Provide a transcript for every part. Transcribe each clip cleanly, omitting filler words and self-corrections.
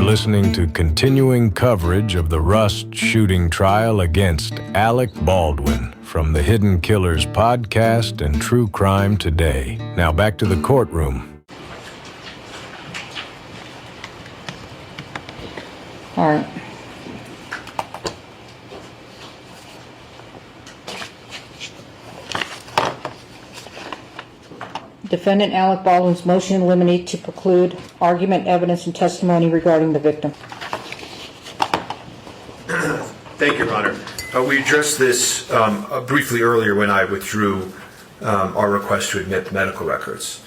listening to continuing coverage of the Rust shooting trial against Alec Baldwin from the Hidden Killers podcast and True Crime Today. Now back to the courtroom. All right. Defendant Alec Baldwin's motion in limine to preclude argument, evidence, and testimony regarding the victim. Thank you, Your Honor. We addressed this briefly earlier when I withdrew our request to admit the medical records.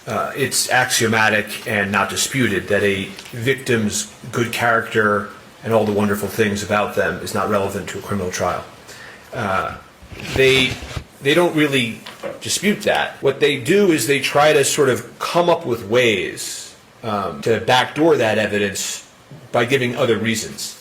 It's axiomatic and not disputed that a victim's good character and all the wonderful things about them is not relevant to a criminal trial. They don't really dispute that. What they do is they try to sort of come up with ways to backdoor that evidence by giving other reasons.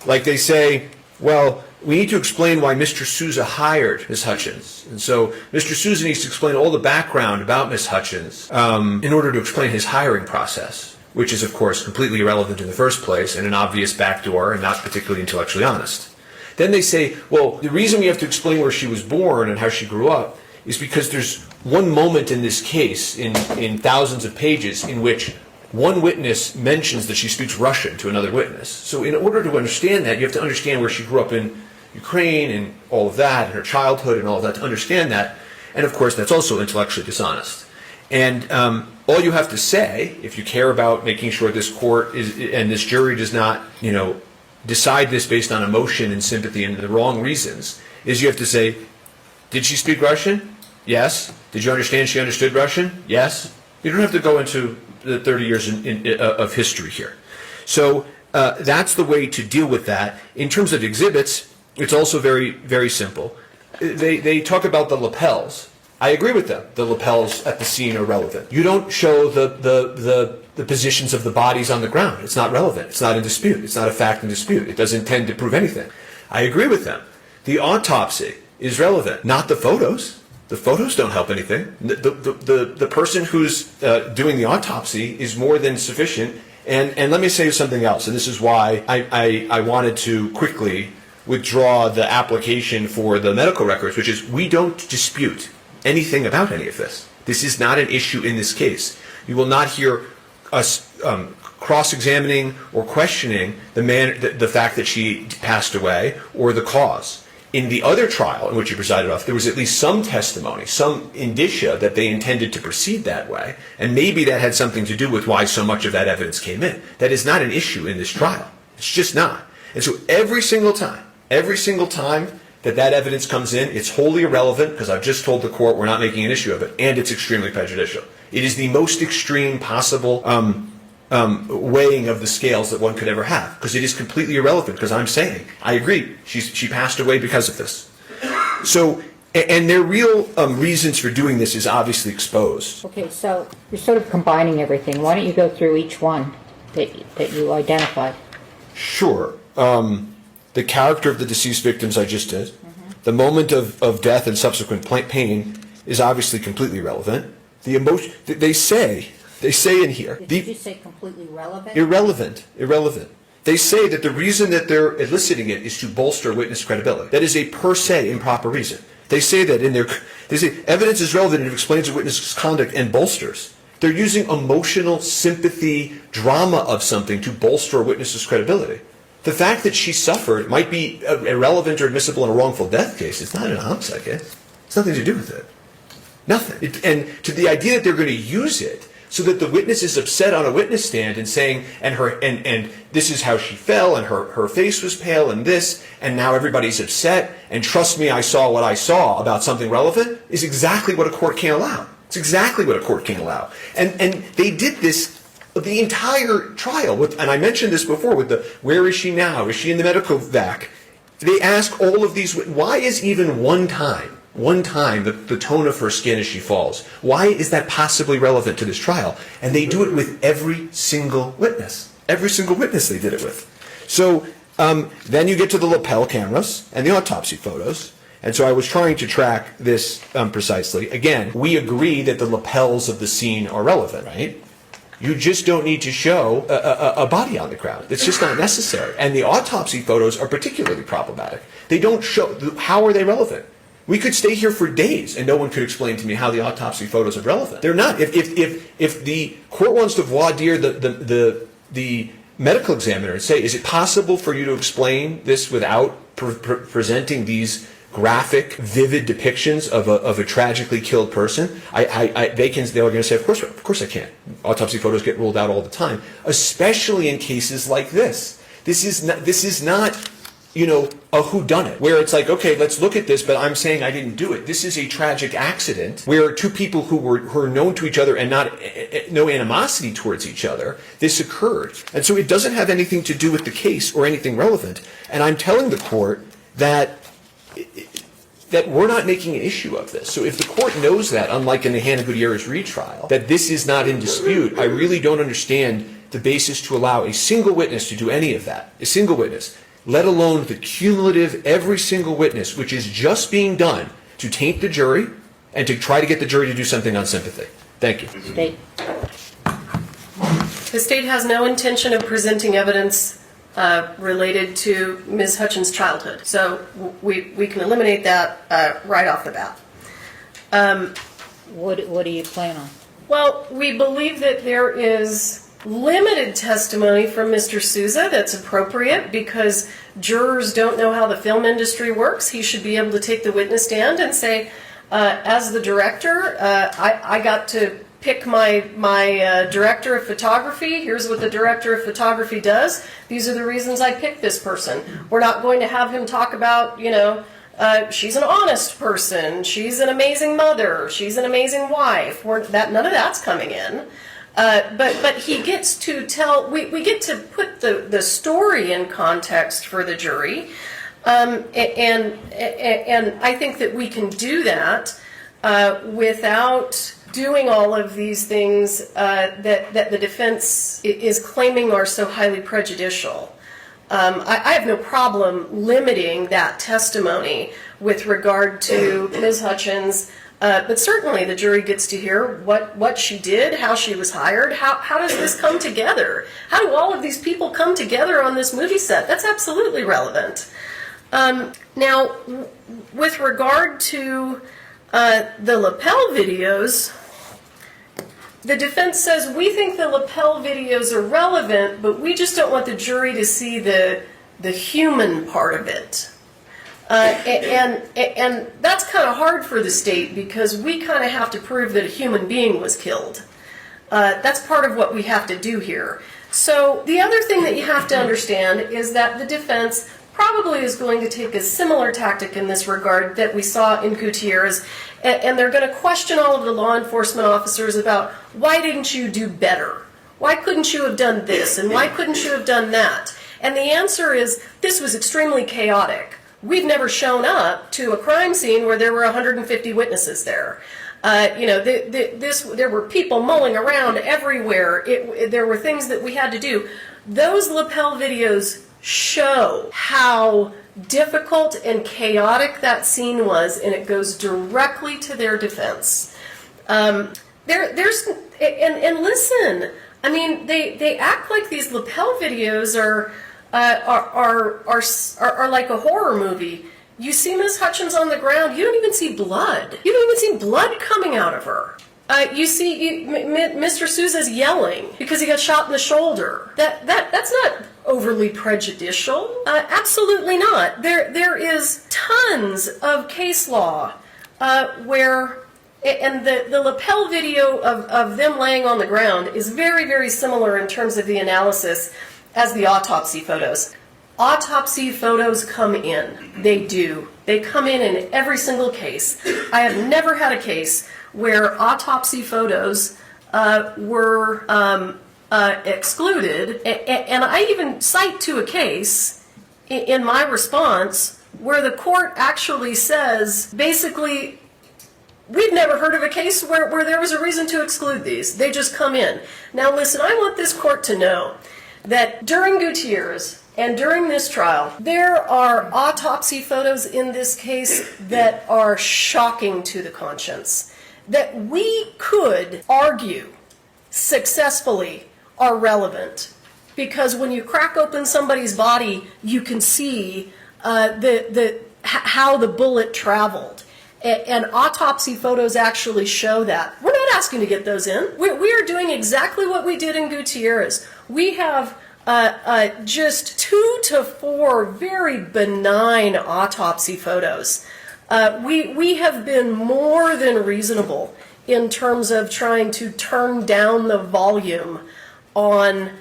Like they say, well, we need to explain why Mr. Souza hired Ms. Hutchins. And so Mr. Souza needs to explain all the background about Ms. Hutchins in order to explain his hiring process, which is, of course, completely irrelevant in the first place and an obvious backdoor and not particularly intellectually honest. Then they say, well, the reason we have to explain where she was born and how she grew up is because there's one moment in this case in thousands of pages in which one witness mentions that she speaks Russian to another witness. So in order to understand that, you have to understand where she grew up in Ukraine and all of that, and her childhood and all of that, to understand that. And of course, that's also intellectually dishonest. And all you have to say, if you care about making sure this court is, and this jury does not, decide this based on emotion and sympathy and the wrong reasons, is you have to say, did she speak Russian? Yes. Did you understand she understood Russian? Yes. You don't have to go into the 30 years of history here. So that's the way to deal with that. In terms of exhibits, it's also very, very simple. They talk about the lapels. I agree with them. The lapels at the scene are relevant. You don't show the positions of the bodies on the ground. It's not relevant. It's not in dispute. It's not a fact in dispute. It doesn't tend to prove anything. I agree with them. The autopsy is relevant, not the photos. The photos don't help anything. The person who's doing the autopsy is more than sufficient. And let me say something else, and this is why I wanted to quickly withdraw the application for the medical records, which is we don't dispute anything about any of this. This is not an issue in this case. You will not hear us cross-examining or questioning the fact that she passed away or the cause. In the other trial in which you presided off, there was at least some testimony, some indicia that they intended to proceed that way, and maybe that had something to do with why so much of that evidence came in. That is not an issue in this trial. It's just not. And so every single time that evidence comes in, it's wholly irrelevant because I've just told the court we're not making an issue of it, and it's extremely prejudicial. It is the most extreme possible weighing of the scales that one could ever have, because it is completely irrelevant, because I'm saying, I agree, she passed away because of this. So, and their real reasons for doing this is obviously exposed. Okay, so you're sort of combining everything. Why don't you go through each one that you identified? Sure. The character of the deceased victims I just did. Mm-hmm. The moment of death and subsequent pain is obviously completely irrelevant. The emotion, they say in here. Did you say completely relevant? Irrelevant. They say that the reason that they're eliciting it is to bolster witness credibility. That is a per se improper reason. They say that they say evidence is relevant if it explains a witness's conduct and bolsters. They're using emotional sympathy, drama of something to bolster a witness's credibility. The fact that she suffered might be irrelevant or admissible in a wrongful death case. It's not in a homicide case. It's nothing to do with it. Nothing. And to the idea that they're going to use it so that the witness is upset on a witness stand and saying, and this is how she fell, and her face was pale, and this, and now everybody's upset, and trust me, I saw what I saw about something relevant, is exactly what a court can't allow. It's exactly what a court can't allow. And they did this the entire trial, and I mentioned this before with the, where is she now? Is she in the medical vac? They ask all of these, why is even one time, the tone of her skin as she falls, why is that possibly relevant to this trial? And they do it with every single witness. Every single witness they did it with. So then you get to the lapel cameras and the autopsy photos. And so I was trying to track this precisely. Again, we agree that the lapels of the scene are relevant, right? You just don't need to show a body on the ground. It's just not necessary. And the autopsy photos are particularly problematic. They don't show, how are they relevant? We could stay here for days and no one could explain to me how the autopsy photos are relevant. They're not. If the court wants to voir dire the medical examiner and say, is it possible for you to explain this without presenting these graphic, vivid depictions of a tragically killed person? They're going to say, of course I can't. Autopsy photos get ruled out all the time, especially in cases like this. This is not, a whodunit, where it's like, okay, let's look at this, but I'm saying I didn't do it. This is a tragic accident where two people who are known to each other and no animosity towards each other, this occurred. And so it doesn't have anything to do with the case or anything relevant. And I'm telling the court that we're not making an issue of this. So if the court knows that, unlike in the Hannah Gutierrez retrial, that this is not in dispute, I really don't understand the basis to allow a single witness to do any of that. A single witness, let alone the cumulative every single witness, which is just being done to taint the jury and to try to get the jury to do something on sympathy. Thank you. State. The state has no intention of presenting evidence related to Ms. Hutchins' childhood. So we can eliminate that right off the bat. What do you plan on? Well, we believe that there is limited testimony from Mr. Souza that's appropriate because jurors don't know how the film industry works. He should be able to take the witness stand and say, as the director, I got to pick my director of photography. Here's what the director of photography does. These are the reasons I picked this person. We're not going to have him talk about, she's an honest person. She's an amazing mother. She's an amazing wife. None of that's coming in. But he gets to tell, we get to put the story in context for the jury. And I think that we can do that without doing all of these things that the defense is claiming are so highly prejudicial. I have no problem limiting that testimony with regard to Ms. Hutchins, but certainly the jury gets to hear what she did, how she was hired, how does this come together? How do all of these people come together on this movie set? That's absolutely relevant. Now, with regard to the lapel videos, the defense says, we think the lapel videos are relevant, but we just don't want the jury to see the human part of it. And that's kind of hard for the state because we kind of have to prove that a human being was killed. That's part of what we have to do here. So the other thing that you have to understand is that the defense probably is going to take a similar tactic in this regard that we saw in Gutierrez, and they're going to question all of the law enforcement officers about, why didn't you do better? Why couldn't you have done this? And why couldn't you have done that? And the answer is, this was extremely chaotic. We've never shown up to a crime scene where there were 150 witnesses there. There were people mulling around everywhere. There were things that we had to do. Those lapel videos show how difficult and chaotic that scene was, and it goes directly to their defense. And listen, I mean, they act like these lapel videos are like a horror movie. You see Ms. Hutchins on the ground, you don't even see blood. You don't even see blood coming out of her. Mr. Souza's yelling because he got shot in the shoulder. That's not overly prejudicial. Absolutely not. There is tons of case law where, and the lapel video of them laying on the ground is very, very similar in terms of the analysis as the autopsy photos. Autopsy photos come in. They do. They come in every single case. I have never had a case where autopsy photos were excluded, and I even cite to a case in my response where the court actually says, basically, we've never heard of a case where there was a reason to exclude these. They just come in. Now listen, I want this court to know that during Gutierrez and during this trial, there are autopsy photos in this case that are shocking to the conscience, that we could argue successfully are relevant. Because when you crack open somebody's body, you can see how the bullet traveled. And autopsy photos actually show that. We're not asking to get those in. We are doing exactly what we did in Gutierrez. We have just 2 to 4 very benign autopsy photos. We have been more than reasonable in terms of trying to turn down the volume on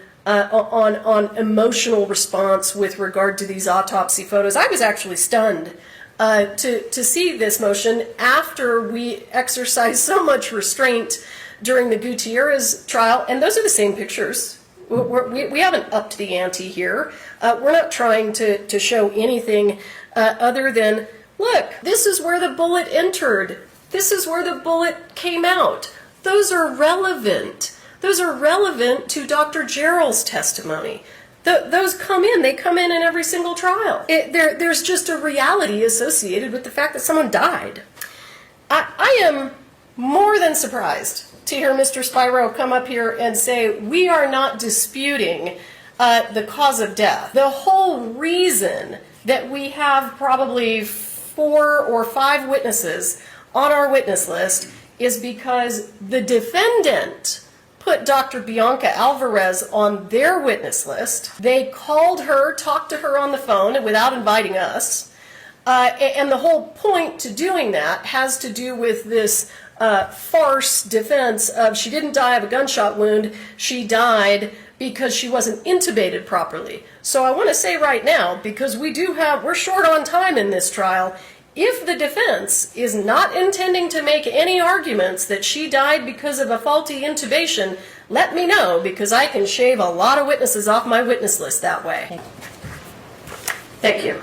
emotional response with regard to these autopsy photos. I was actually stunned to see this motion after we exercised so much restraint during the Gutierrez trial, and those are the same pictures. We haven't upped the ante here. We're not trying to show anything other than, look, this is where the bullet entered. This is where the bullet came out. Those are relevant. Those are relevant to Dr. Gerald's testimony. Those come in. They come in every single trial. There's just a reality associated with the fact that someone died. I am more than surprised to hear Mr. Spiro come up here and say, we are not disputing the cause of death. The whole reason that we have probably 4 or 5 witnesses on our witness list is because the defendant put Dr. Bianca Alvarez on their witness list. They called her, talked to her on the phone without inviting us. And the whole point to doing that has to do with this farce defense of she didn't die of a gunshot wound, she died because she wasn't intubated properly. So I want to say right now, because we're short on time in this trial, if the defense is not intending to make any arguments that she died because of a faulty intubation, let me know, because I can shave a lot of witnesses off my witness list that way. Thank you.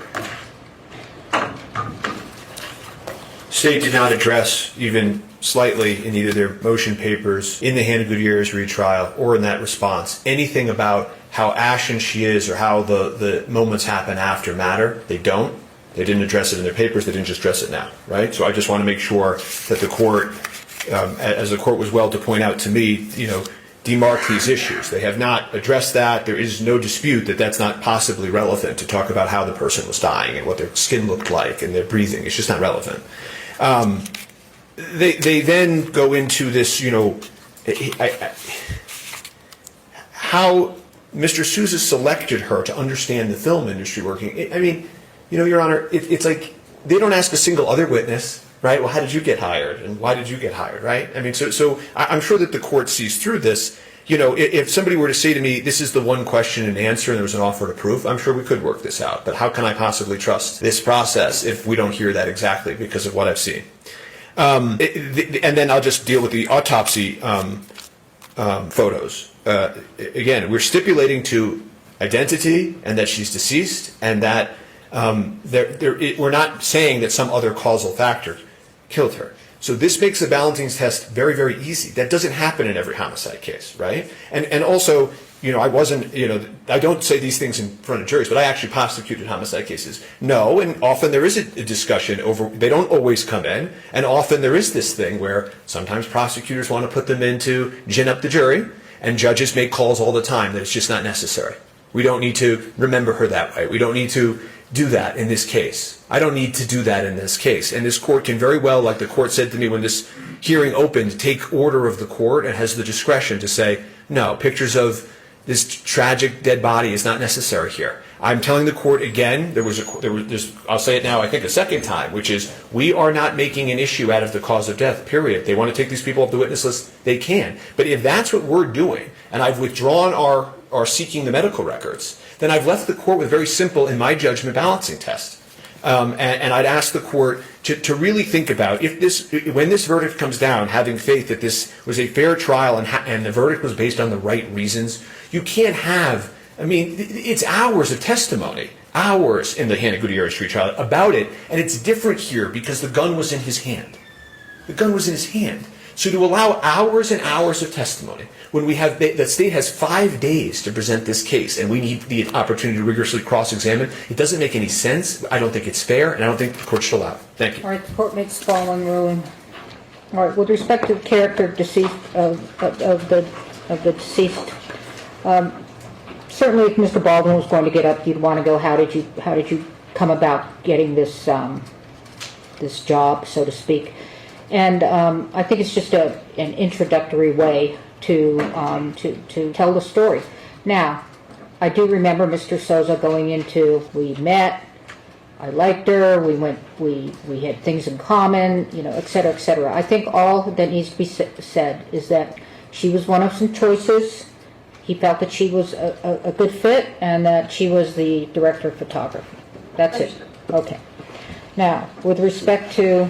State did not address even slightly in either their motion papers, in the Halyna Gutierrez retrial, or in that response, anything about how ashen she is or how the moments happen after matter. They don't. They didn't address it in their papers. They didn't just address it now, right? So I just want to make sure that the court, as the court was well to point out to me, demark these issues. They have not addressed that. There is no dispute that that's not possibly relevant to talk about how the person was dying and what their skin looked like and their breathing. It's just not relevant. They then go into this, how Mr. Sousa selected her to understand the film industry working. I mean, Your Honor, it's like they don't ask a single other witness, right? Well, how did you get hired, and why did you get hired, right? I mean, so I'm sure that the court sees through this. If somebody were to say to me, this is the one question and answer, and there was an offer to proof, I'm sure we could work this out. But how can I possibly trust this process if we don't hear that exactly because of what I've seen? And then I'll just deal with the autopsy photos. Again, we're stipulating to identity and that she's deceased, and that we're not saying that some other causal factor killed her. So this makes the balancing test very, very easy. That doesn't happen in every homicide case, right? And also, I don't say these things in front of juries, but I actually prosecuted homicide cases. No, and often there is a discussion over, they don't always come in, and often there is this thing where sometimes prosecutors want to put them in to gin up the jury, and judges make calls all the time that it's just not necessary. We don't need to remember her that way. We don't need to do that in this case. I don't need to do that in this case. And this court can very well, like the court said to me when this hearing opened, take order of the court and has the discretion to say, no, pictures of this tragic dead body is not necessary here. I'm telling the court again, I'll say it now, I think a second time, which is we are not making an issue out of the cause of death, period. They want to take these people off the witness list, they can. But if that's what we're doing, and I've withdrawn our seeking the medical records, then I've left the court with very simple, in my judgment, balancing test. And I'd ask the court to really think about when this verdict comes down, having faith that this was a fair trial and the verdict was based on the right reasons. You can't have, it's hours of testimony, hours in the Halyna Gutierrez trial about it, and it's different here because the gun was in his hand. The gun was in his hand. So to allow hours and hours of testimony, when we have, the state has 5 days to present this case, and we need the opportunity to rigorously cross-examine, it doesn't make any sense. I don't think it's fair, and I don't think the court should allow it. Thank you. All right, the court makes the following ruling. All right, with respect to the character of deceased of the the deceased. Certainly, if Mr. Baldwin was going to get up, you'd want to go, how did you come about getting this this job, so to speak? And I think it's just an introductory way to tell the story. Now, I do remember Mr. Souza going into, we met, I liked her, we had things in common, et cetera, et cetera. I think all that needs to be said is that she was one of some choices. He felt that she was a good fit and that she was the director of photography. That's it. Okay. Now, with respect to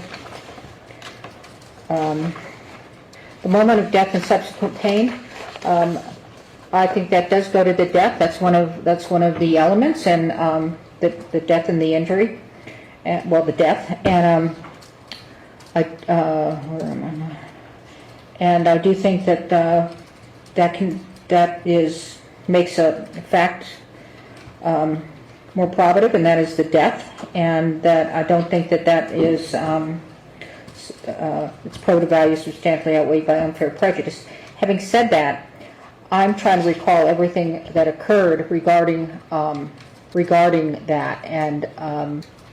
the moment of death and subsequent pain, I think that does go to the death. That's one of the elements, and the death and the injury, the death, and where am I now? And I do think that that makes a fact more probative, and that is the death, and that I don't think that is its probative value substantially outweighed by unfair prejudice. Having said that, I'm trying to recall everything that occurred regarding that, and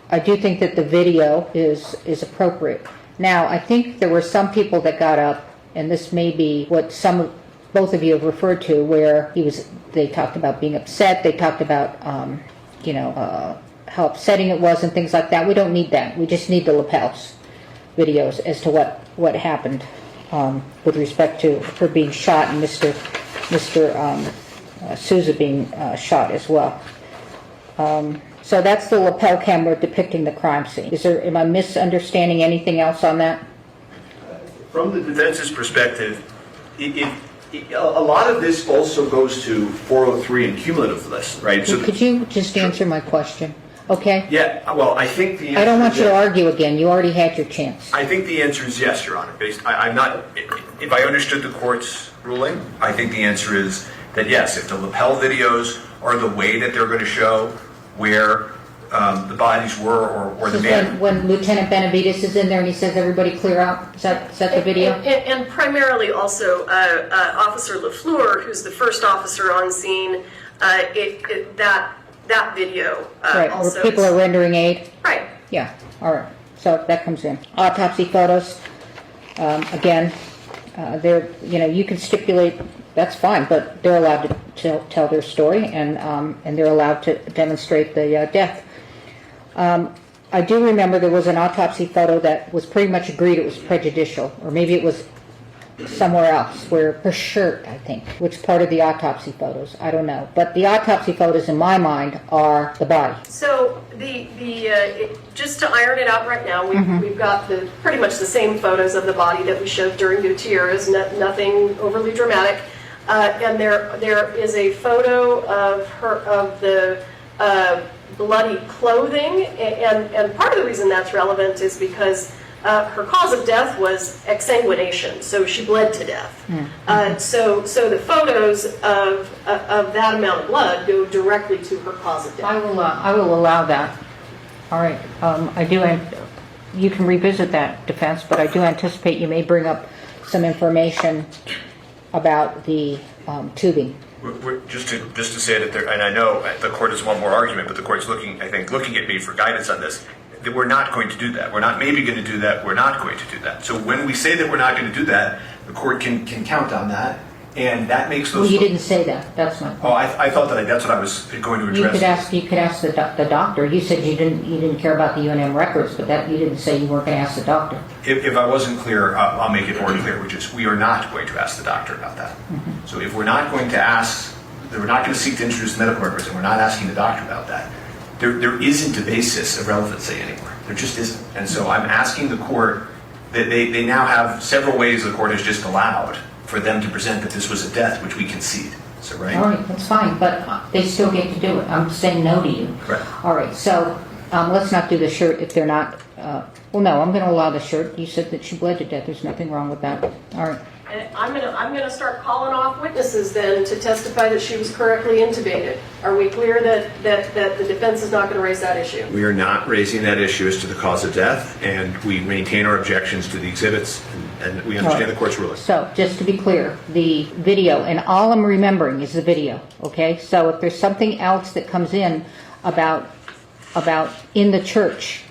I do think that the video is appropriate. Now, I think there were some people that got up, and this may be what both of you have referred to, where they talked about being upset, they talked about how upsetting it was and things like that. We don't need that. We just need the lapels videos as to what happened with respect to her being shot and Mr. Souza being shot as well. So that's the lapel camera depicting the crime scene. Am I misunderstanding anything else on that? From the defense's perspective, a lot of this also goes to 403 and cumulativeness, right? So could you just answer my question? Okay? Yeah, well, I think the answer I don't want is you to yes. argue again. You already had your chance. I think the answer is yes, Your Honor. I'm not. If I understood the court's ruling, I think the answer is that yes, if the lapel videos are the way that they're going to show where the bodies were or the man. When Lieutenant Benavides is in there and he says, "Everybody clear out." Is that the video? And primarily also Officer LaFleur, who's the first officer on scene. That video Right, also where people are rendering aid. right. Yeah. All right. So that comes in. Autopsy photos. Again, you can stipulate. That's fine, but they're allowed to tell their story, and they're allowed to demonstrate the death. I do remember there was an autopsy photo that was pretty much agreed it was prejudicial, or maybe it was somewhere else, where her shirt, I think, which part of the autopsy photos, I don't know. But the autopsy photos, in my mind, are the body. So just to iron it out right now, we've got pretty much the same photos of the body that we showed during Gutierrez, nothing overly dramatic. And there is a photo of the bloody clothing, and part of the reason that's relevant is because her cause of death was exsanguination, so she bled to death. So the photos of that amount of blood go directly to her cause of death. I will allow that. All right. You can revisit that defense, but I do anticipate you may bring up some information about the tubing. Just to say that and I know the court has one more argument, but the court's looking at me for guidance on this. That we're not going to do that. We're not maybe going to do that. We're not going to do that. So when we say that we're not going to do that, the court can count on that, and that makes those. Well, you didn't say that. That's my point. Oh, I thought that's what I was going to address. You could ask the doctor. You said you didn't care about the UNM records, but that you didn't say you weren't going to ask the doctor. If I wasn't clear, I'll make it more clear, which is we are not going to ask the doctor about that. Mm-hmm. So if we're not going to seek to introduce medical records, and we're not asking the doctor about that, there isn't a basis of relevancy anymore. There just isn't. And so I'm asking the court that they now have several ways the court has just allowed for them to present that this was a death, which we concede. So, right? All right, that's fine, but they still get to do it. I'm saying no to you. Correct. All right, so let's not do the shirt if they're not. Well, no, I'm going to allow the shirt. You said that she bled to death. There's nothing wrong with that. All right. And I'm gonna start calling off witnesses then to testify that she was correctly intubated. Are we clear that the defense is not going to raise that issue? We are not raising that issue as to the cause of death, and we maintain our objections to the exhibits. and we understand the court's ruling. So, just to be clear, the video, and all I'm remembering is the video, okay? So if there's something else that comes in about in the church,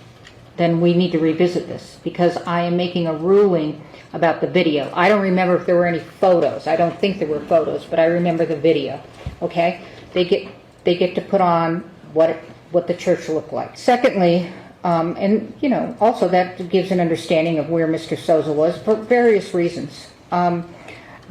then we need to revisit this, because I am making a ruling about the video. I don't remember if there were any photos. I don't think there were photos, but I remember the video, okay? They get to put on what the church looked like. Secondly, and also that gives an understanding of where Mr. Souza was for various reasons.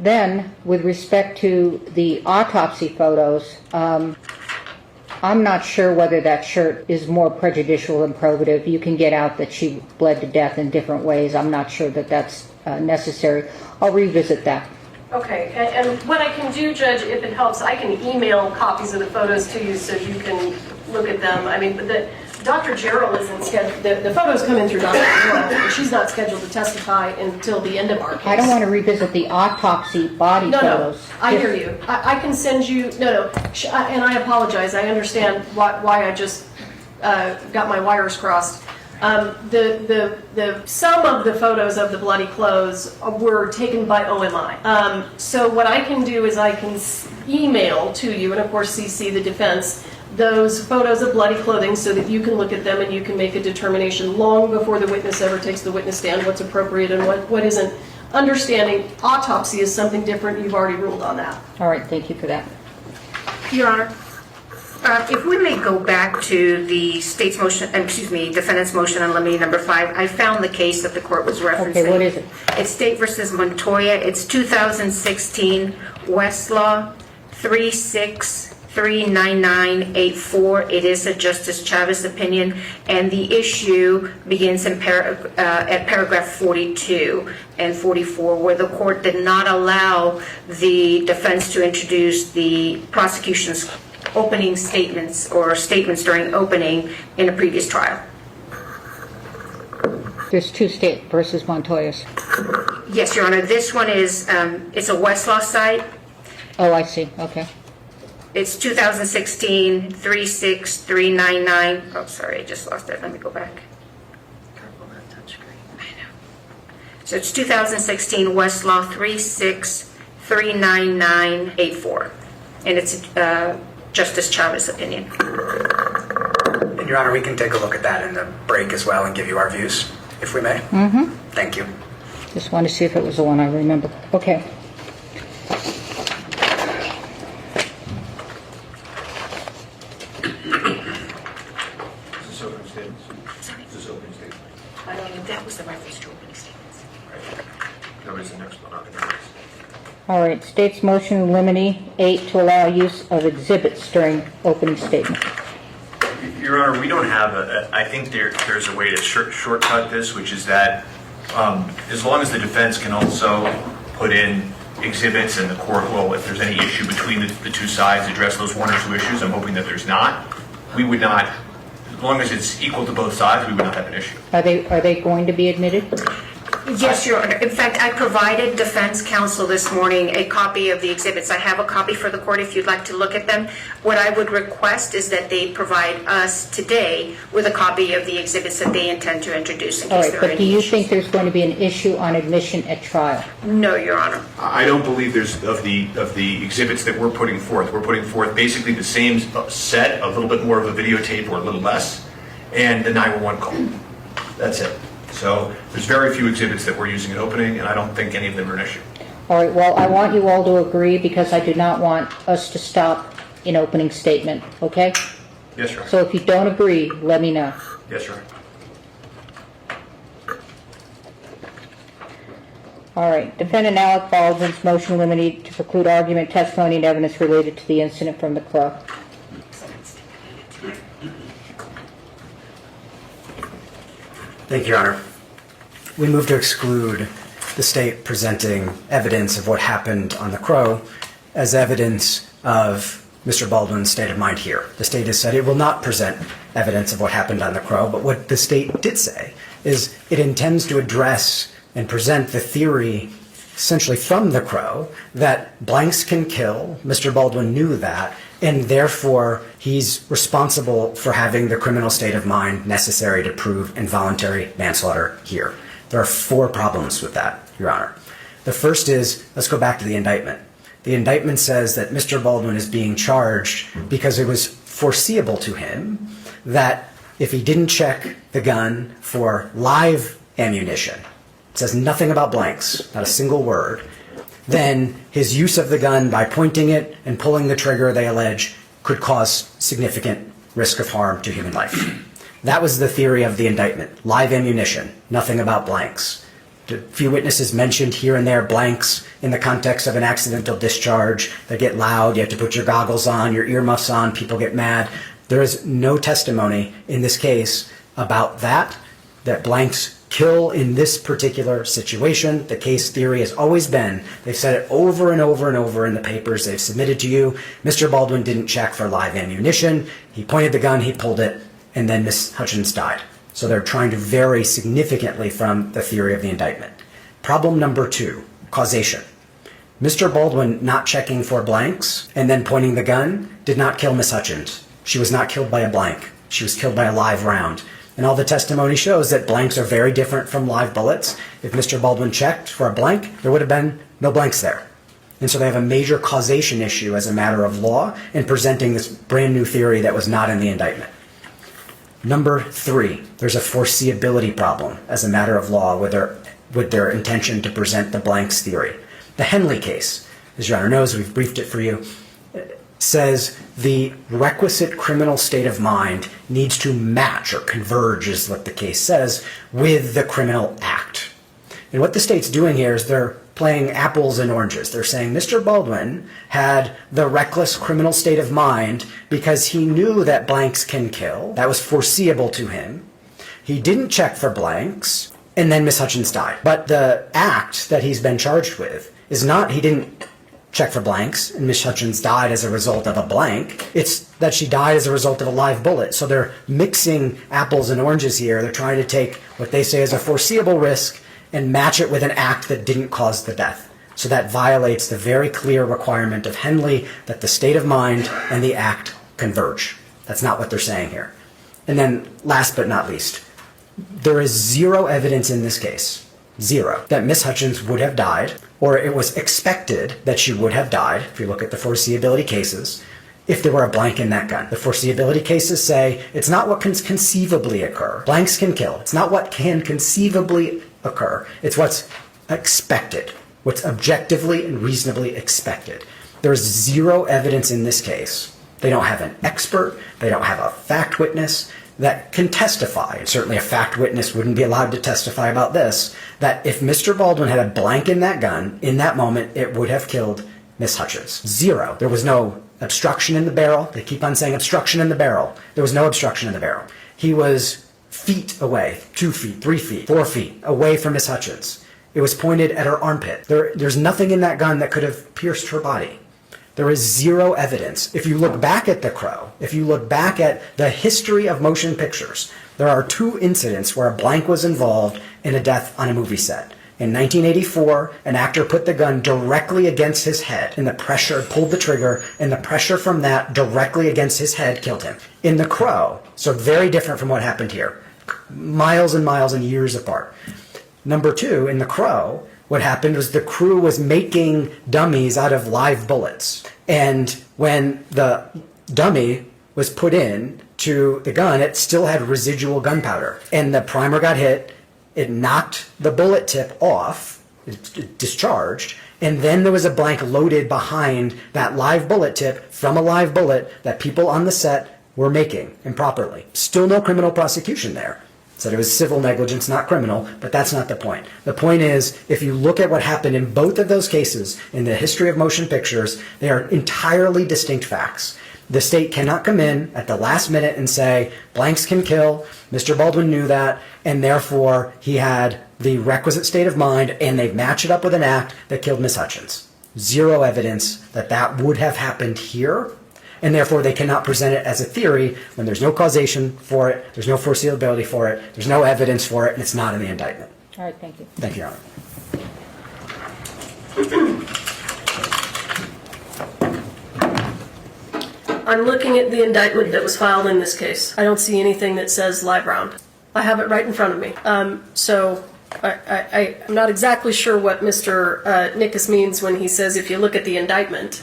Then, with respect to the autopsy photos, I'm not sure whether that shirt is more prejudicial than probative. You can get out that she bled to death in different ways. I'm not sure that that's necessary. I'll revisit that. Okay, and what I can do, Judge, if it helps, I can email copies of the photos to you so you can look at them. I mean, Dr. Gerald isn't scheduled, the photos come in through Dr. Gerald, and she's not scheduled to testify until the end of our case. I don't want to revisit the autopsy body photos. No, I hear you. I can send you, and I apologize. I understand why I just got my wires crossed. Some of the photos of the bloody clothes were taken by OMI. So what I can do is I can email to you, and of course CC the defense, those photos of bloody clothing so that you can look at them and you can make a determination long before the witness ever takes the witness stand what's appropriate and what isn't. Understanding autopsy is something different. You've already ruled on that. All right, thank you for that. Your Honor, if we may go back to the state's motion, defendant's motion on limiting number 5, I found the case that the court was referencing. Okay, what is it? It's State versus Montoya. It's 2016 Westlaw 3639984. It is a Justice Chavez opinion, and the issue begins in at paragraph 42 and 44, where the court did not allow the defense to introduce the prosecution's opening statements or statements during opening in a previous trial. There's two State versus Montoyas. Yes, Your Honor. This one is, it's a Westlaw site. Oh, I see. Okay. It's 2016 36399. Oh, sorry, I just lost it. Let me go back. I know. So it's 2016 Westlaw 3639984. And it's Justice Chavez opinion. And Your Honor, we can take a look at that in the break as well and give you our views, if we may. Mm-hmm. Thank you. Just wanted to see if it was the one I remember. Okay. I don't know, that was the reference to opening statements. Nobody's the next one on the notice. All right. State's motion in limine 8 to allow use of exhibits during opening statement. Your Honor, we don't have I think there's a way to shortcut this, which is that as long as the defense can also put in exhibits and the court will, if there's any issue between the two sides, address those one or two issues. I'm hoping that there's not. We would not, as long as it's equal to both sides, we would not have an issue. Are they going to be admitted? Yes, Your Honor. In fact, I provided defense counsel this morning a copy of the exhibits. I have a copy for the court if you'd like to look at them. What I would request is that they provide us today with a copy of the exhibits that they intend to introduce in All case right, there are but do any you issues. think there's going to be an issue on admission at trial? No, Your Honor. I don't believe there's of the exhibits that we're putting forth. We're putting forth basically the same set, a little bit more of a videotape or a little less, and the 911 call. That's it. So there's very few exhibits that we're using at opening, and I don't think any of them are an issue. All right, well, I want you all to agree because I do not want us to stop in opening statement, okay? Yes, Your Honor. So if you don't agree, let me know. Yes, Your Honor. All right, Defendant Alec Baldwin's motion limited to preclude argument, testimony, and evidence related to the incident from the Crow. Thank you, Your Honor. We move to exclude the state presenting evidence of what happened on the Crow as evidence of Mr. Baldwin's state of mind here. The state has said it will not present evidence of what happened on the Crow, but what the state did say is it intends to address and present the theory essentially from the Crow that blanks can kill. Mr. Baldwin knew that, and therefore he's responsible for having the criminal state of mind necessary to prove involuntary manslaughter here. There are 4 problems with that. Your Honor. The first is, let's go back to the indictment. The indictment says that Mr. Baldwin is being charged because it was foreseeable to him that if he didn't check the gun for live ammunition, it says nothing about blanks, not a single word, then his use of the gun by pointing it and pulling the trigger, they allege, could cause significant risk of harm to human life. That was the theory of the indictment. Live ammunition, nothing about blanks. A few witnesses mentioned here and there blanks in the context of an accidental discharge. They get loud, you have to put your goggles on, your earmuffs on, people get mad. There is no testimony in this case about that blanks kill in this particular situation. The case theory has always been, they've said it over and over and over in the papers they've submitted to you, Mr. Baldwin didn't check for live ammunition, he pointed the gun, he pulled it, and then Miss Hutchins died. So they're trying to vary significantly from the theory of the indictment. Problem number 2, causation. Mr. Baldwin not checking for blanks and then pointing the gun did not kill Miss Hutchins. She was not killed by a blank. She was killed by a live round. And all the testimony shows that blanks are very different from live bullets. If Mr. Baldwin checked for a blank, there would have been no blanks there. And so they have a major causation issue as a matter of law in presenting this brand new theory that was not in the indictment. Number 3, there's a foreseeability problem as a matter of law with their intention to present the blanks theory. The Henley case, as Your Honor knows, we've briefed it for you, says the requisite criminal state of mind needs to match or converge, is what the case says, with the criminal act. And what the state's doing here is they're playing apples and oranges. They're saying Mr. Baldwin had the reckless criminal state of mind because he knew that blanks can kill. That was foreseeable to him. He didn't check for blanks, and then Miss Hutchins died. But the act that he's been charged with is not, he didn't check for blanks, and Miss Hutchins died as a result of a blank. It's that she died as a result of a live bullet. So they're mixing apples and oranges here. They're trying to take what they say is a foreseeable risk and match it with an act that didn't cause the death. So that violates the very clear requirement of Henley that the state of mind and the act converge. That's not what they're saying here. And then last but not least, there is zero evidence in this case, zero, that Miss Hutchins would have died, or it was expected that she would have died, if you look at the foreseeability cases, if there were a blank in that gun. The foreseeability cases say it's not what can conceivably occur. Blanks can kill. It's not what can conceivably occur. It's what's expected, what's objectively and reasonably expected. There's zero evidence in this case. They don't have an expert. They don't have a fact witness that can testify. Certainly a fact witness wouldn't be allowed to testify about this, that if Mr. Baldwin had a blank in that gun, in that moment, it would have killed Miss Hutchins. Zero. There was no obstruction in the barrel. They keep on saying obstruction in the barrel. There was no obstruction in the barrel. He was feet away, 2 feet, 3 feet, 4 feet away from Miss Hutchins. It was pointed at her armpit. There's nothing in that gun that could have pierced her body. There is zero evidence. If you look back at The Crow, if you look back at the history of motion pictures, there are 2 incidents where a blank was involved in a death on a movie set. In 1984, an actor put the gun directly against his head, and the pressure pulled the trigger, and the pressure from that directly against his head killed him. In The Crow, so very different from what happened here, miles and miles and years apart. Number 2, in The Crow, what happened was the crew was making dummies out of live bullets. And when the dummy was put in to the gun, it still had residual gunpowder. And the primer got hit, it knocked the bullet tip off, it discharged, and then there was a blank loaded behind that live bullet tip from a live bullet that people on the set were making improperly. Still no criminal prosecution there. Said it was civil negligence, not criminal, but that's not the point. The point is, if you look at what happened in both of those cases in the history of motion pictures, they are entirely distinct facts. The state cannot come in at the last minute and say, blanks can kill, Mr. Baldwin knew that, and therefore he had the requisite state of mind, and they match it up with an act that killed Miss Hutchins. Zero evidence that that would have happened here, and therefore they cannot present it as a theory when there's no causation for it, there's no foreseeability for it, there's no evidence for it, and it's not in the indictment. All right, thank you. Thank you, Your Honor. I'm looking at the indictment that was filed in this case. I don't see anything that says live round. I have it right in front of me. So I'm not exactly sure what Mr. Nickus means when he says if you look at the indictment,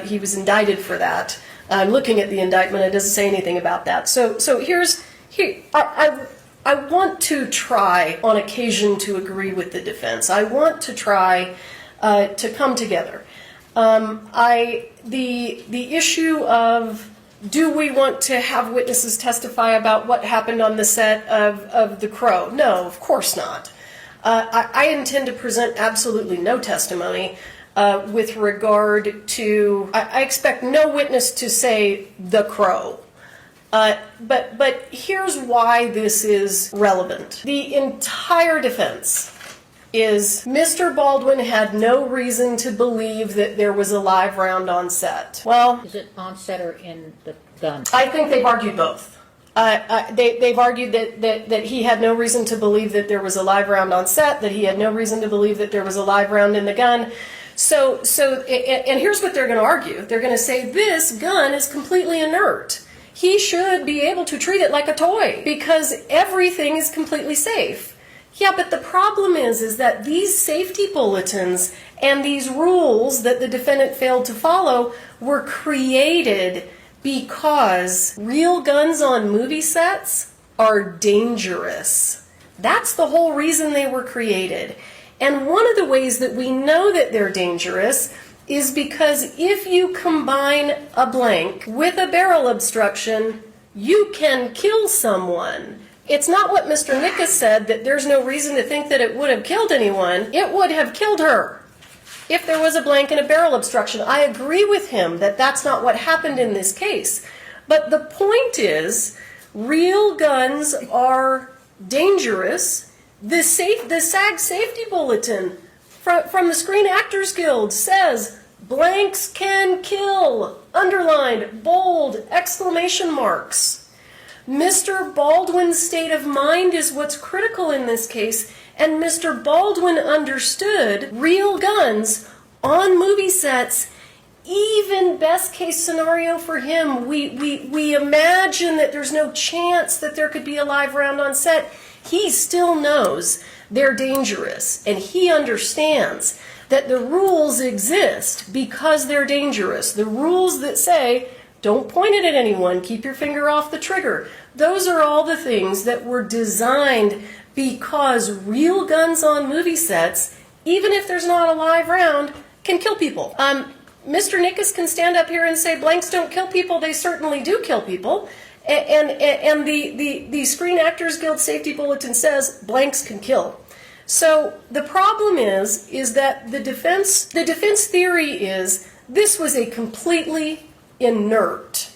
he was indicted for that. I'm looking at the indictment, it doesn't say anything about that. So I want to try on occasion to agree with the defense. I want to try to come together. The issue of, do we want to have witnesses testify about what happened on the set of The Crow? No, of course not. I intend to present absolutely no testimony with regard to, I expect no witness to say The Crow. But here's why this is relevant. The entire defense is Mr. Baldwin had no reason to believe that there was a live round on set. Well, Is it on set or in the gun? I think they've argued both. They've argued that he had no reason to believe that there was a live round on set, that he had no reason to believe that there was a live round in the gun. And here's what they're going to argue. They're going to say this gun is completely inert. He should be able to treat it like a toy because everything is completely safe. Yeah, but the problem is that these safety bulletins and these rules that the defendant failed to follow were created because real guns on movie sets are dangerous. That's the whole reason they were created. And one of the ways that we know that they're dangerous is because if you combine a blank with a barrel obstruction, you can kill someone. It's not what Mr. Nickus said, that there's no reason to think that it would have killed anyone. It would have killed her if there was a blank and a barrel obstruction. I agree with him that that's not what happened in this case. But the point is, real guns are dangerous. The SAG safety bulletin from the Screen Actors Guild says, blanks can kill, underlined, bold, exclamation marks. Mr. Baldwin's state of mind is what's critical in this case, and Mr. Baldwin understood real guns on movie sets. Even best case scenario for him, we imagine that there's no chance that there could be a live round on set. He still knows they're dangerous, and he understands that the rules exist because they're dangerous. The rules that say, don't point it at anyone, keep your finger off the trigger. Those are all the things that were designed because real guns on movie sets, even if there's not a live round, can kill people. Mr. Nickus can stand up here and say blanks don't kill people. They certainly do kill people. And the Screen Actors Guild Safety Bulletin says blanks can kill. So the problem is that the defense theory is this was a completely inert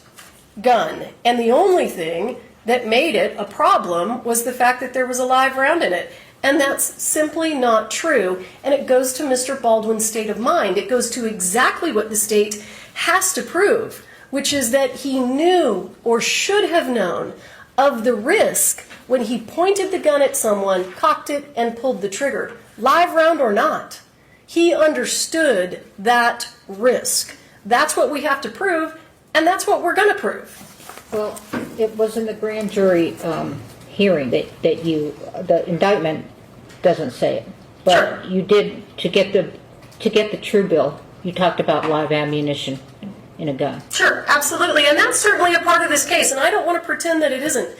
gun, and the only thing that made it a problem was the fact that there was a live round in it. And that's simply not true, and it goes to Mr. Baldwin's state of mind. It goes to exactly what the state has to prove, which is that he knew or should have known of the risk when he pointed the gun at someone, cocked it, and pulled the trigger, live round or not. He understood that risk. That's what we have to prove, and that's what we're going to prove. Well, it was in the grand jury hearing that the indictment doesn't say it, but Sure. you did to get the true bill. You talked about live ammunition in a gun. Sure, absolutely, and that's certainly a part of this case, and I don't want to pretend that it isn't.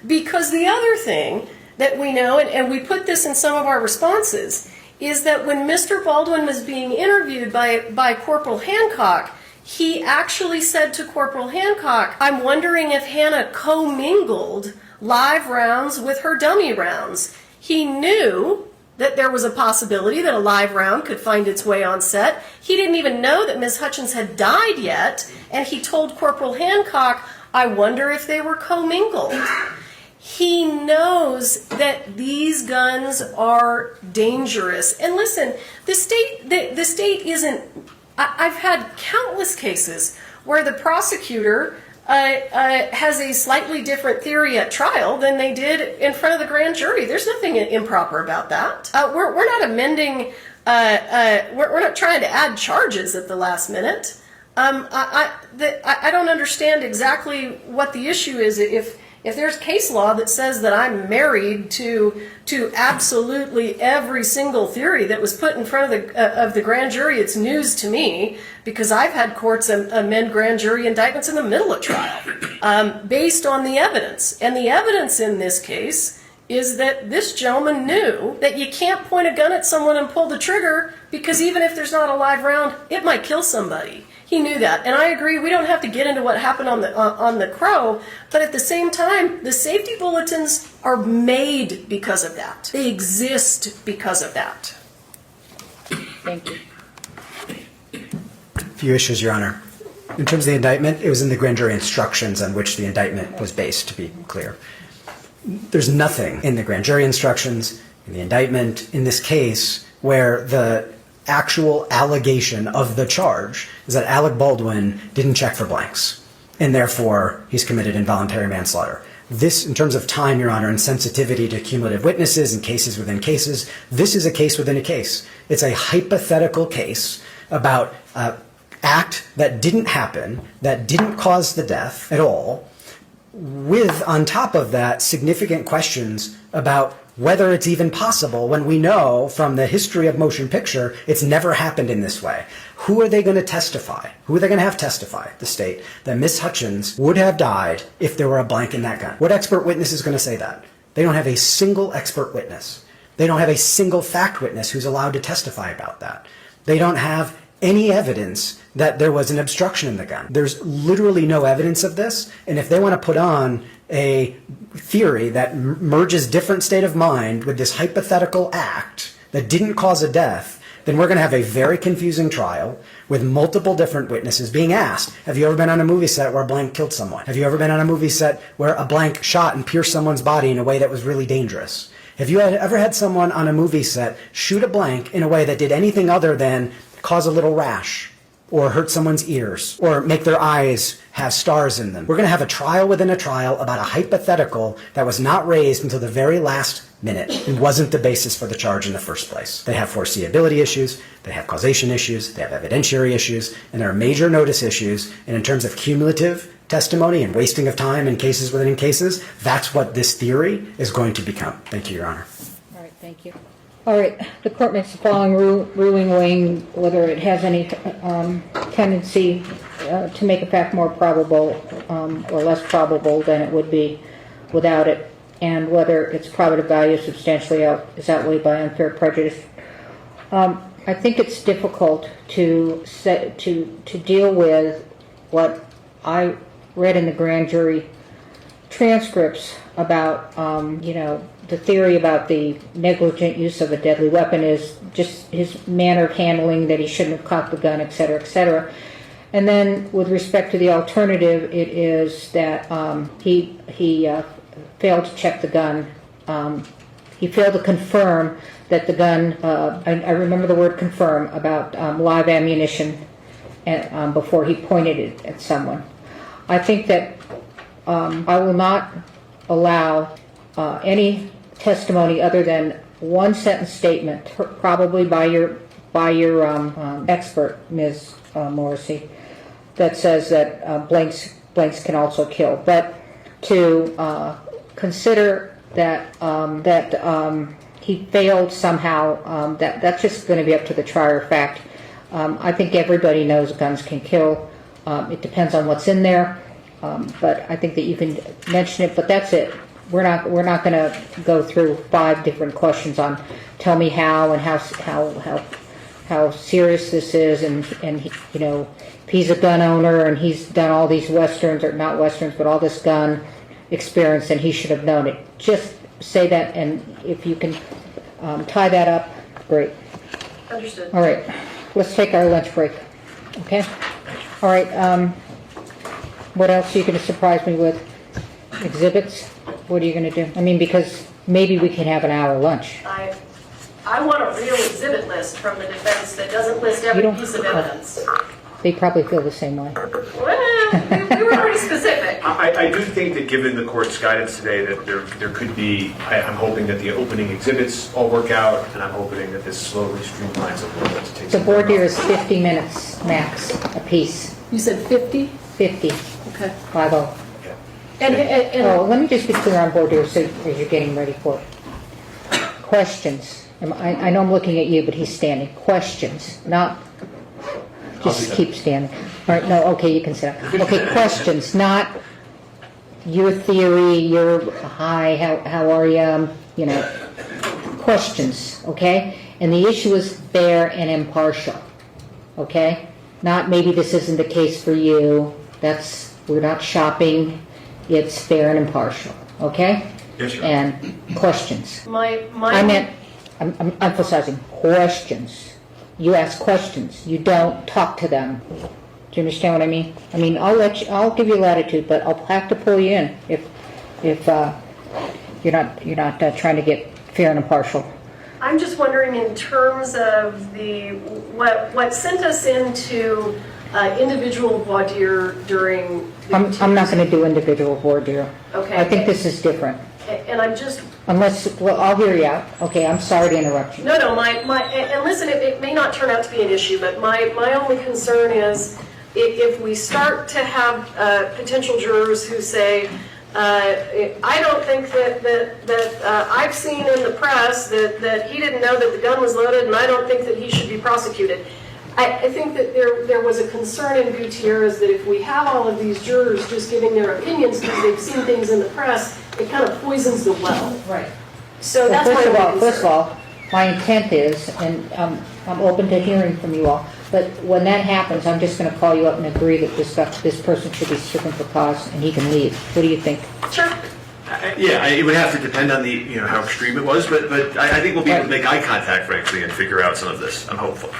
Because the other thing that we know, and we put this in some of our responses, is that when Mr. Baldwin was being interviewed by Corporal Hancock, he actually said to Corporal Hancock, I'm wondering if Hannah commingled live rounds with her dummy rounds. He knew that there was a possibility that a live round could find its way on set. He didn't even know that Ms. Hutchins had died yet, and he told Corporal Hancock, I wonder if they were commingled. He knows that these guns are dangerous. And listen, the state isn't... I've had countless cases where the prosecutor has a slightly different theory at trial than they did in front of the grand jury. There's nothing improper about that. We're not amending, we're not trying to add charges at the last minute. I don't understand exactly what the issue is if if there's case law that says that I'm married to absolutely every single theory that was put in front of the grand jury, it's news to me, because I've had courts amend grand jury indictments in the middle of trial based on the evidence. And the evidence in this case is that this gentleman knew that you can't point a gun at someone and pull the trigger, because even if there's not a live round, it might kill somebody. He knew that. And I agree, we don't have to get into what happened on the Crow, but at the same time, the safety bulletins are made because of that. They exist because of that. Thank you. A few issues, Your Honor. In terms of the indictment, it was in the grand jury instructions on which the indictment was based, to be clear. There's nothing in the grand jury instructions, in the indictment, in this case, where the actual allegation of the charge is that Alec Baldwin didn't check for blanks, and therefore he's committed involuntary manslaughter. This, in terms of time, Your Honor, and sensitivity to cumulative witnesses and cases within cases, this is a case within a case. It's a hypothetical case about an act that didn't happen, that didn't cause the death at all, with, on top of that, significant questions about whether it's even possible when we know from the history of motion picture it's never happened in this way. Who are they going to testify? Who are they going to have testify, the state, that Miss Hutchins would have died if there were a blank in that gun? What expert witness is going to say that? They don't have a single expert witness. They don't have a single fact witness who's allowed to testify about that. They don't have any evidence that there was an obstruction in the gun. There's literally no evidence of this, and if they want to put on a theory that merges different state of mind with this hypothetical act that didn't cause a death, then we're going to have a very confusing trial with multiple different witnesses being asked, have you ever been on a movie set where a blank killed someone? Have you ever been on a movie set where a blank shot and pierced someone's body in a way that was really dangerous? Have you ever had someone on a movie set shoot a blank in a way that did anything other than cause a little rash, or hurt someone's ears, or make their eyes have stars in them? We're going to have a trial within a trial about a hypothetical that was not raised until the very last minute and wasn't the basis for the charge in the first place. They have foreseeability issues, they have causation issues, they have evidentiary issues, and there are major notice issues. And in terms of cumulative testimony and wasting of time in cases within cases, that's what this theory is going to become. Thank you, Your Honor. All right, thank you. All right, the court makes the following ruling weighing whether it has any tendency to make a fact more probable or less probable than it would be without it, and whether its probative value substantially is outweighed by unfair prejudice. I think it's difficult to deal with what I read in the grand jury transcripts about, the theory about the negligent use of a deadly weapon is just his manner of handling, that he shouldn't have cocked the gun, et cetera, et cetera. And then with respect to the alternative, it is that he failed to check the gun. He failed to confirm that the gun, I remember the word confirm, about live ammunition before he pointed it at someone. I think that I will not allow any testimony other than one sentence statement, probably by your expert, Ms. Morrissey, that says that blanks can also kill. But to consider that he failed somehow, that's just going to be up to the trier of fact. I think everybody knows guns can kill. It depends on what's in there, but I think that you can mention it. But that's it. We're not going to go through 5 different questions on tell me how and how serious this is, and if he's a gun owner and he's done all these westerns, or not westerns, but all this gun experience, and he should have known it. Just say that, and if you can tie that up, great. Understood. All right, let's take our lunch break. Okay. All right. What else are you going to surprise me with? Exhibits? What are you going to do? I mean, because maybe we can have an hour lunch. I want a real exhibit list from the defense that doesn't list every piece of evidence. They probably feel the same way. Well, we were pretty specific. I do think that given the court's guidance today that there could be, I'm hoping that the opening exhibits all work out, and I'm hoping that this slowly streamlines a little bit to take The board here is 50 minutes max a piece. You said 50? 50. Okay. 50. Okay. Oh, let me just be clear on board here, so as you're getting ready for it. Questions. I know I'm looking at you, but he's standing. Questions, not just keep standing. All right, no, okay, you can sit down. Okay, questions, not your theory, your hi, how are you, questions, okay? And the issue is fair and impartial, okay? Not maybe this isn't the case for you. We're not shopping. It's fair and impartial, okay? Yes, sir. And questions. I'm emphasizing questions. You ask questions. You don't talk to them. Do you understand what I mean? I mean, I'll give you latitude, but I'll have to pull you in if you're not trying to get fair and impartial. I'm just wondering, in terms of what sent us into individual voir dire during. I'm not going to do individual voir dire. Okay. I think this is different. And I'm just. Well, I'll hear you out. Okay, I'm sorry to interrupt you. No, and listen, it may not turn out to be an issue, but my only concern is if we start to have potential jurors who say, I don't think that I've seen in the press that he didn't know that the gun was loaded, and I don't think that he should be prosecuted. I think that there was a concern in Gutierrez that if we have all of these jurors just giving their opinions because they've seen things in the press, it kind of poisons the well. Right. So Well, that's first my of all, only first of concern. all, my intent is, and I'm open to hearing from you all, but when that happens, I'm just going to call you up and agree that this person should be stricken for cause and he can leave. What do you think? Sure. Yeah, it would have to depend on how extreme it was, but I think we'll be able to Right. make eye contact, frankly, and figure out some of this. I'm hopeful.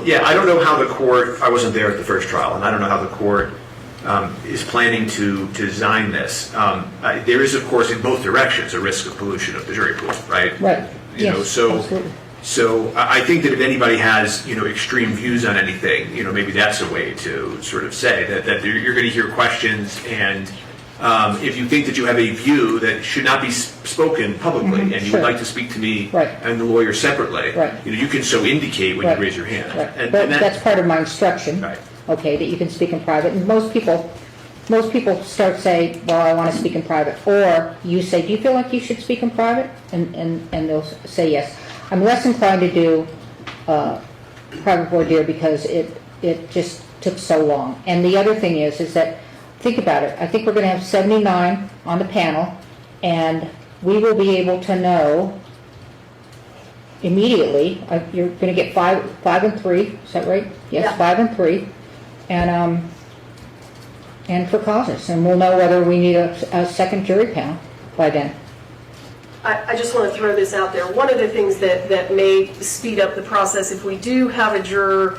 Yeah, I don't know how the court, I wasn't there at the first trial, and I don't know how the court is planning to design this. There is, of course, in both directions, a risk of pollution of the jury pool, right? Right. Yes, absolutely. So I think that if anybody has, extreme views on anything, maybe that's a way to sort of say that you're going to hear questions, and if you think that you have a view that should not be spoken publicly, and you sure. would like to speak to me Right. and the lawyer separately, Right. you can so indicate when Right. you raise your hand. Right. And That's part of my instruction. Right. Okay, that you can speak in private. And most people start saying, well, I want to speak in private. Or you say, do you feel like you should speak in private? And they'll say yes. I'm less inclined to do private voir dire because it just took so long. And the other thing is that, think about it, I think we're going to have 79 on the panel, and we will be able to know immediately. You're going to get five and three. Is that right? Yes, Yeah. 5 and 3, and for causes, and we'll know whether we need a second jury panel by then. I just want to throw this out there. One of the things that may speed up the process, if we do have a juror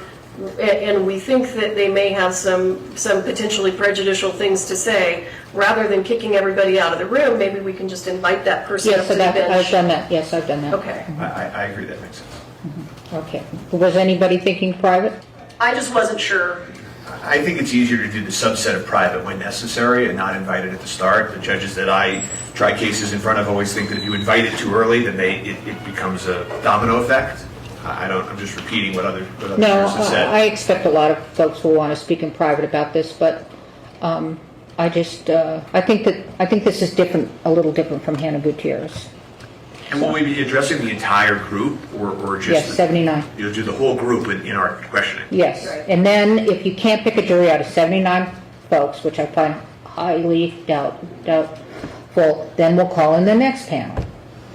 and we think that they may have some potentially prejudicial things to say, rather than kicking everybody out of the room, maybe we can just invite that person up Yes, to so the I've bench. done that. Yes, I've done that. Okay. I agree that makes sense. Okay. Was anybody thinking private? I just wasn't sure. I think it's easier to do the subset of private when necessary and not invite it at the start. The judges that I try cases in front of always think that if you invite it too early, then it becomes a domino effect. I'm just repeating what other No, jurors have said. I expect a lot of folks will want to speak in private about this, but I think this is different, a little different from Hannah Gutierrez. And will we be addressing the entire group or just Yes, 79. You'll do the whole group in our questioning? Yes, Right. and then if you can't pick a jury out of 79 folks, which I find highly doubtful, then we'll call in the next panel,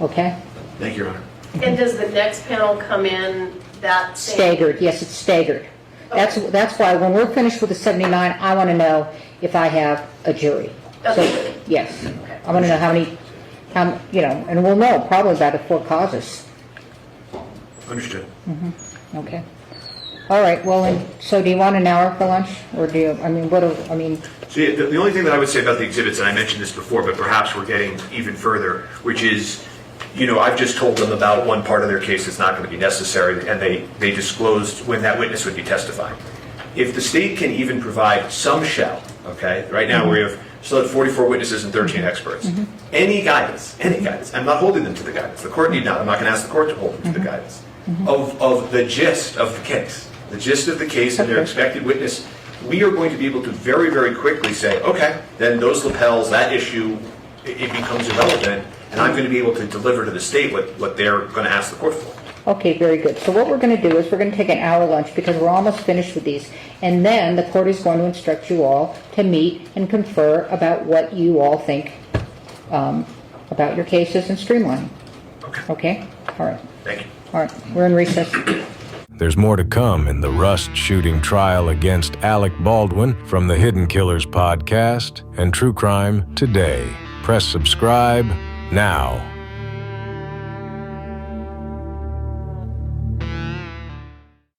okay? Thank you, Your Honor. And does the next panel come in that same? Staggered, yes, it's staggered. That's why when we're finished with the 79, I want to know if I have a jury. So, Okay. yes, I want to know how many, and we'll know probably by the 4 causes. Understood. Okay. All right, well, and so do you want an hour for lunch? Or do you, So yeah, the only thing that I would say about the exhibits, and I mentioned this before, but perhaps we're getting even further, which is, I've just told them about one part of their case that's not going to be necessary, and they disclosed when that witness would be testifying. If the state can even provide some shell, okay, right now we have still have 44 witnesses and 13 experts. Any guidance, I'm not holding them to the guidance. The court need not. I'm not going to ask the court to hold them to the guidance of the gist of the case. The gist of the case and their Okay. expected witness we are going to be able to very, very quickly say, okay, then those lapels, that issue, it becomes irrelevant, and I'm going to be able to deliver to the state what they're going to ask the court for. Okay, very good. So what we're going to do is we're going to take an hour lunch because we're almost finished with these. And then the court is going to instruct you all to meet and confer about what you all think about your cases and streamlining. Okay? All right. Thank you. All right. We're in recess. There's more to come in the Rust shooting trial against Alec Baldwin from the Hidden Killers podcast and True Crime Today. Press subscribe now.